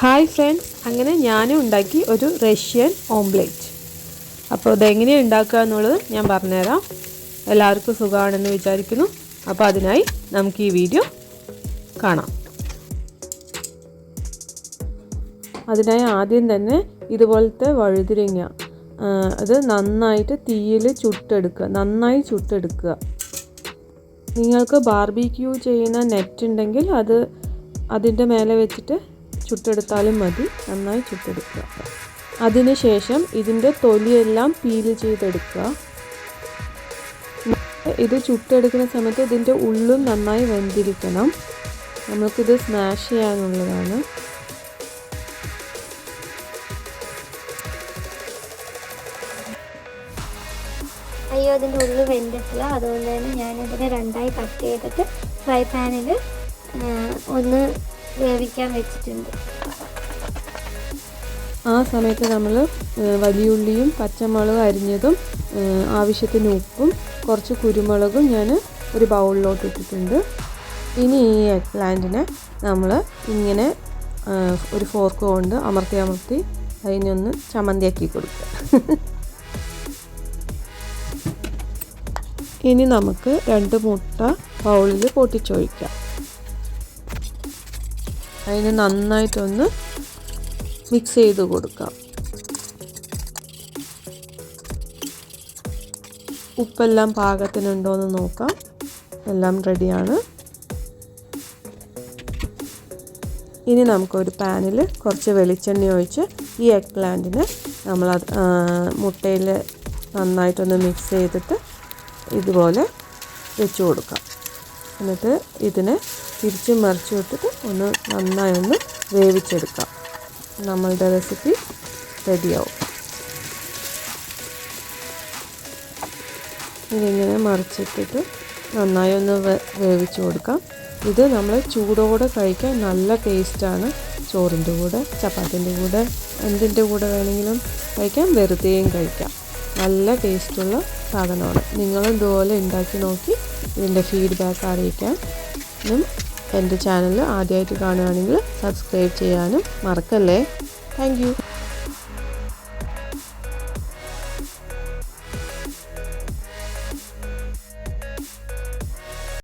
Hi friends, അങ്ങനെ ഞാനും ഉണ്ടാക്കി ഒരു റഷ്യൻ ഓംലെറ്റ്. അപ്പോൾ ഇതെങ്ങനെയാണ് ഉണ്ടാക്കുക എന്നുള്ളത് ഞാൻ പറഞ്ഞുതരാം. എല്ലാവർക്കും സുഖമാണെന്ന് വിചാരിക്കുന്നു. അപ്പോൾ അതിനായി നമുക്ക് ഈ വീഡിയോ കാണാം. അതിനായി ആദ്യം തന്നെ ഇതുപോലത്തെ വഴുതിരിങ്ങ അത് നന്നായിട്ട് തീയിൽ നന്നായി ചുട്ടെടുക്കുക. നിങ്ങൾക്ക് ബാർബിക്യൂ ചെയ്യുന്ന നെറ്റ് ഉണ്ടെങ്കിൽ അതിൻ്റെ മേലെ വെച്ചിട്ട് ചുട്ടെടുത്താലും മതി. നന്നായി ചുട്ടെടുക്കുക. അതിനുശേഷം ഇതിൻ്റെ തൊലിയെല്ലാം പീല് ചെയ്തെടുക്കുക. ഇത് ചുട്ടെടുക്കുന്ന സമയത്ത് ഇതിൻ്റെ ഉള്ളും നന്നായി വെന്തിരിക്കണം. നമുക്കിത് സ്മാഷ് ചെയ്യാനുള്ളതാണ്. അയ്യോ, അതിൻ്റെ ഉള്ളിൽ വെന്തിട്ടില്ല. അതുകൊണ്ട് തന്നെ ഞാനിതിനെ രണ്ടായി കട്ട് ചെയ്തിട്ട് ഫ്രൈ പാനിൽ ഒന്ന് വേവിക്കാൻ വെച്ചിട്ടുണ്ട്. ആ സമയത്ത് നമ്മൾ വലിയുള്ളിയും പച്ചമുളകും അരിഞ്ഞതും ആവശ്യത്തിന് ഉപ്പും കുറച്ച് കുരുമുളകും ഞാൻ ഒരു ബൗളിലോട്ട് ഇട്ടിട്ടുണ്ട്. ഇനി ഈ എഗ് പ്ലാന്റിനെ നമ്മൾ ഇങ്ങനെ ഒരു ഫോർക്ക് കൊണ്ട് അമർത്തി അതിനൊന്ന് ചമ്മന്തിയാക്കി കൊടുക്കുക. ഇനി നമുക്ക് 2 മുട്ട ബൗളിൽ പൊട്ടിച്ചൊഴിക്കാം. അതിന് നന്നായിട്ടൊന്ന് മിക്സ് ചെയ്ത് കൊടുക്കാം. ഉപ്പെല്ലാം പാകത്തിനുണ്ടോയെന്ന് നോക്കാം. എല്ലാം റെഡിയാണ്. ഇനി നമുക്കൊരു പാനിൽ കുറച്ച് വെളിച്ചെണ്ണ ഒഴിച്ച് ഈ എഗ് പ്ലാന്റിന് നമ്മൾ മുട്ടയിൽ നന്നായിട്ടൊന്ന് മിക്സ് ചെയ്തിട്ട് ഇതുപോലെ വെച്ച് കൊടുക്കാം. എന്നിട്ട് ഇതിനെ തിരിച്ചും മറിച്ചും ഇട്ടിട്ട് നന്നായി ഒന്ന് വേവിച്ചെടുക്കാം. നമ്മളുടെ റെസിപ്പി റെഡിയാവും. ഇതിങ്ങനെ മറിച്ചിട്ടിട്ട് നന്നായി ഒന്ന് വേവിച്ച് കൊടുക്കാം. ഇത് നമ്മൾ ചൂടോടെ കഴിക്കാൻ നല്ല ടേസ്റ്റാണ്. ചോറിൻ്റെ കൂടെ, ചപ്പാത്തിൻ്റെ കൂടെ, എന്തിൻ്റെ കൂടെ വേണമെങ്കിലും കഴിക്കാം, വെറുതെയും കഴിക്കാം. നല്ല ടേസ്റ്റുള്ള സാധനമാണ്. നിങ്ങളും ഇതുപോലെ ഉണ്ടാക്കി നോക്കി ഇതിൻ്റെ ഫീഡ്ബാക്ക് അറിയിക്കാൻ. എൻ്റെ ചാനൽ ആദ്യമായിട്ട് കാണുകയാണെങ്കിൽ സബ്സ്ക്രൈബ് ചെയ്യാനും മറക്കല്ലേ. Thank you.